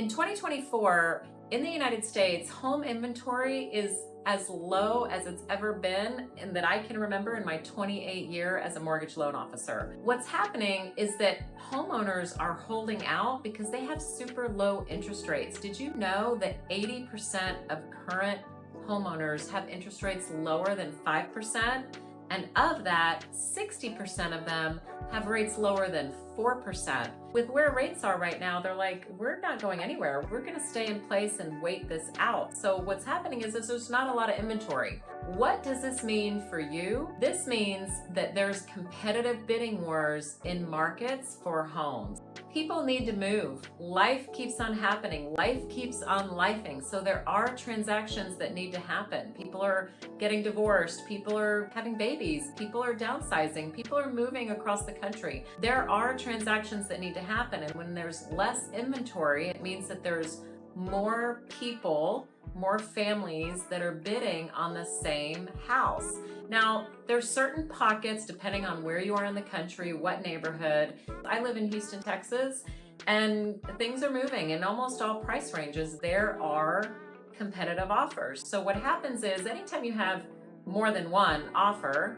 In 2024, in the United States, home inventory is as low as it's ever been and that I can remember in my 28 year as a mortgage loan officer. What's happening is that homeowners are holding out because they have super low interest rates. Did you know that 80% of current homeowners have interest rates lower than 5%? And of that, 60% of them have rates lower than 4%. With where rates are right now, they're like, we're not going anywhere. We're gonna stay in place and wait this out. So what's happening is there's not a lot of inventory. What does this mean for you? This means that there's competitive bidding wars in markets for homes. People need to move. Life keeps on happening. Life keeps on lifing. So there are transactions that need to happen. People are getting divorced. People are having babies. People are downsizing. People are moving across the country. There are transactions that need to happen. And when there's less inventory, it means that there's more people, more families that are bidding on the same house. Now, there's certain pockets, depending on where you are in the country, what neighborhood. I live in Houston, Texas, and things are moving in almost all price ranges. There are competitive offers. So what happens is anytime you have more than one offer,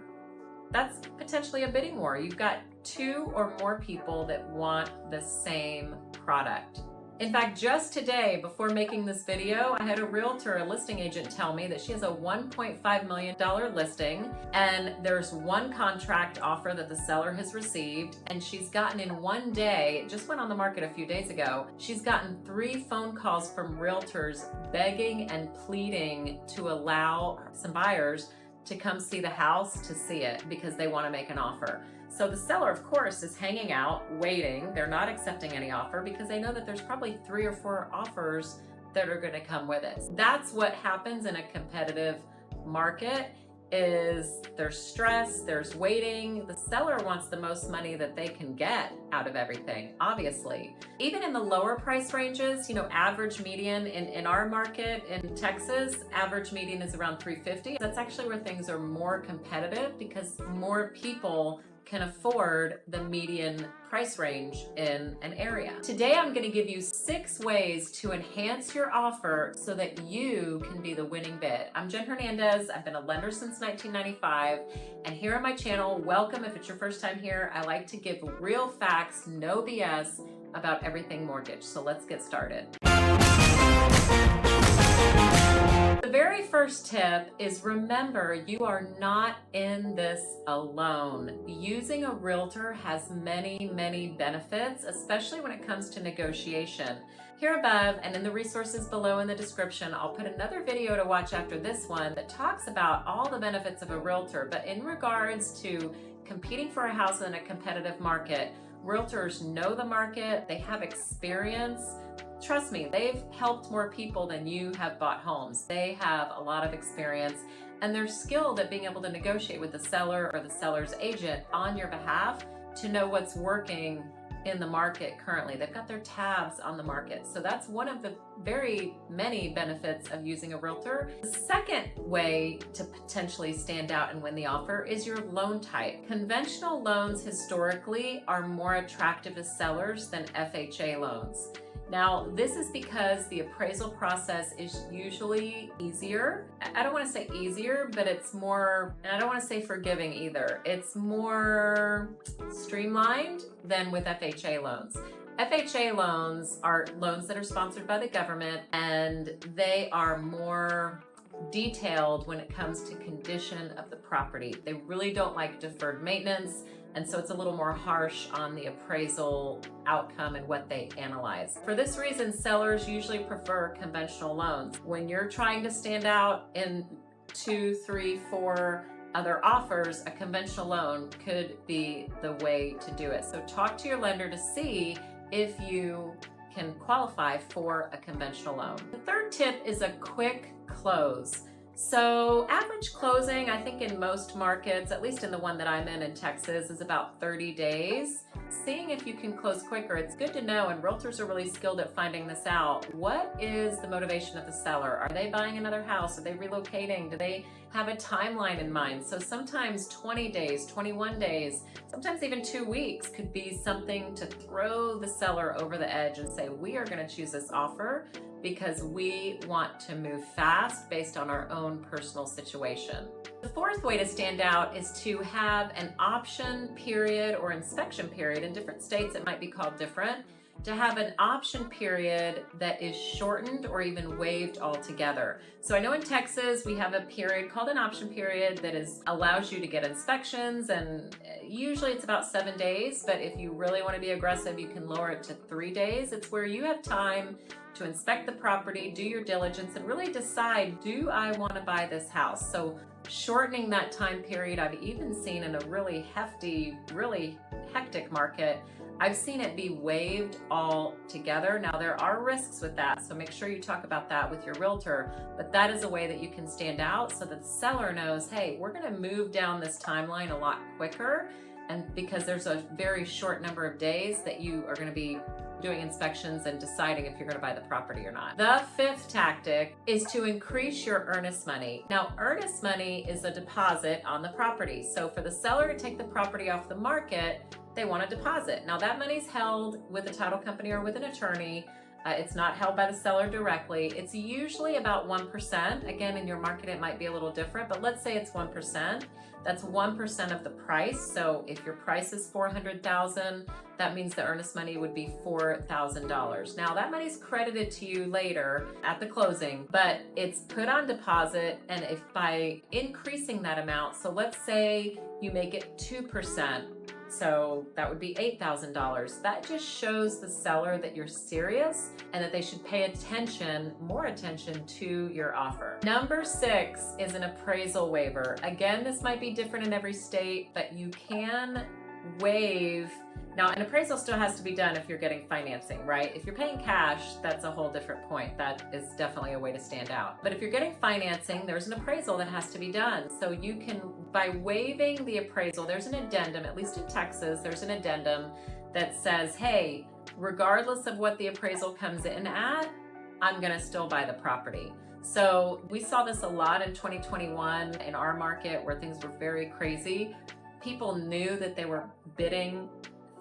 that's potentially a bidding war. You've got two or more people that want the same product. In fact, just today, before making this video, I had a realtor, a listing agent, tell me that she has a $1.5 million listing, and there's one contract offer that the seller has received, and she's gotten in one day, it just went on the market a few days ago, she's gotten 3 phone calls from realtors begging and pleading to allow some buyers to come see the house to see it because they want to make an offer. So the seller, of course, is hanging out, waiting. They're not accepting any offer because they know that there's probably 3 or 4 offers that are going to come with it. That's what happens in a competitive market. Is there's stress, there's waiting. The seller wants the most money that they can get out of everything, obviously. Even in the lower price ranges, average median in our market in Texas, average median is around $350. That's actually where things are more competitive because more people can afford the median price range in an area. Today, I'm going to give you 6 ways to enhance your offer so that you can be the winning bid. I'm Jen Hernandez. I've been a lender since 1995, and here on my channel, welcome if it's your first time here. I like to give real facts, no BS about everything mortgage. So let's get started. The very first tip is remember you are not in this alone. Using a realtor has many, many benefits, especially when it comes to negotiation. Here above and in the resources below in the description, I'll put another video to watch after this one that talks about all the benefits of a realtor. But in regards to competing for a house in a competitive market, realtors know the market, they have experience. Trust me, they've helped more people than you have bought homes. They have a lot of experience and they're skilled at being able to negotiate with the seller or the seller's agent on your behalf to know what's working in the market currently. They've got their tabs on the market. So that's one of the very many benefits of using a realtor. The second way to potentially stand out and win the offer is your loan type. Conventional loans historically are more attractive to sellers than FHA loans. Now, this is because the appraisal process is usually easier. I don't want to say easier, but it's more, and I don't want to say forgiving either. It's more streamlined than with FHA loans. FHA loans are loans that are sponsored by the government, and they are more detailed when it comes to condition of the property. They really don't like deferred maintenance, and so it's a little more harsh on the appraisal outcome and what they analyze. For this reason, sellers usually prefer conventional loans. When you're trying to stand out in 2, 3, 4 other offers, a conventional loan could be the way to do it. So talk to your lender to see if you can qualify for a conventional loan. The third tip is a quick close. So average closing, I think in most markets, at least in the one that I'm in Texas, is about 30 days. seeing if you can close quicker. It's good to know, and realtors are really skilled at finding this out. What is the motivation of the seller? Are they buying another house? Are they relocating? Do they have a timeline in mind? So sometimes 20 days, 21 days, sometimes even 2 weeks could be something to throw the seller over the edge and say, we are going to choose this offer because we want to move fast based on our own personal situation. The fourth way to stand out is to have an option period or inspection period. In different states, it might be called different. To have an option period that is shortened or even waived altogether. So I know in Texas, we have a period called an option period that allows you to get inspections, and usually it's about 7 days, but if you really want to be aggressive, you can lower it to 3 days. It's where you have time to inspect the property, do your diligence, and really decide, do I want to buy this house? So shortening that time period, I've even seen in a really hefty, really hectic market, I've seen it be waived all together. Now there are risks with that, so make sure you talk about that with your realtor, but that is a way that you can stand out so that the seller knows, hey, we're gonna move down this timeline a lot quicker, and because there's a very short number of days that you are gonna be doing inspections and deciding if you're going to buy the property or not. The fifth tactic is to increase your earnest money. Now, earnest money is a deposit on the property. So for the seller to take the property off the market, they want a deposit. Now that money's held with a title company or with an attorney. It's not held by the seller directly. It's usually about 1%. Again, in your market, it might be a little different, but let's say it's 1%. That's 1% of the price. So if your price is $400,000, that means the earnest money would be $4,000. Now that money's credited to you later at the closing, but it's put on deposit. And if by increasing that amount, so let's say you make it 2%, so that would be $8,000. That just shows the seller that you're serious and that they should pay attention, more attention to your offer. Number 6 is an appraisal waiver. Again, this might be different in every state, but you can waive. Now, an appraisal still has to be done if you're getting financing, right? If you're paying cash, that's a whole different point. That is definitely a way to stand out. But if you're getting financing, there's an appraisal that has to be done. So you can, by waiving the appraisal, there's an addendum, at least in Texas, there's an addendum that says, hey, regardless of what the appraisal comes in at, I'm gonna still buy the property. So we saw this a lot in 2021 in our market where things were very crazy. People knew that they were bidding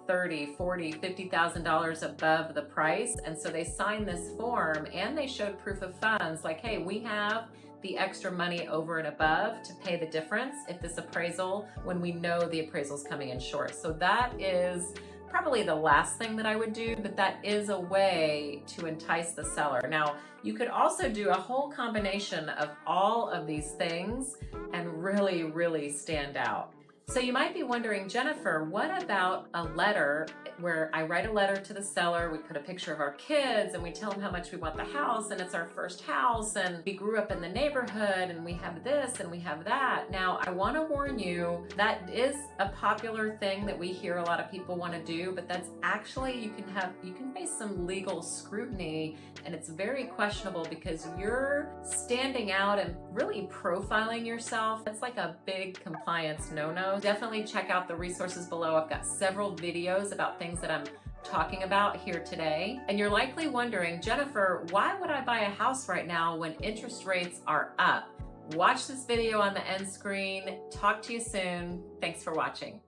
$30,000, $40,000, $50,000 above the price. And so they signed this form and they showed proof of funds like, hey, we have the extra money over and above to pay the difference if this appraisal, when we know the appraisal's coming in short. So that is probably the last thing that I would do, but that is a way to entice the seller. Now, you could also do a whole combination of all of these things and really, really stand out. So you might be wondering, Jennifer, what about a letter where I write a letter to the seller, we put a picture of our kids and we tell them how much we want the house and it's our first house and we grew up in the neighborhood and we have this and we have that. Now, I want to warn you, that is a popular thing that we hear a lot of people want to do, but that's actually, you can face some legal scrutiny, and it's very questionable because you're standing out and really profiling yourself. That's like a big compliance no-no. Definitely check out the resources below. I've got several videos about things that I'm talking about here today. And you're likely wondering, Jennifer, why would I buy a house right now when interest rates are up? Watch this video on the end screen. Talk to you soon. Thanks for watching.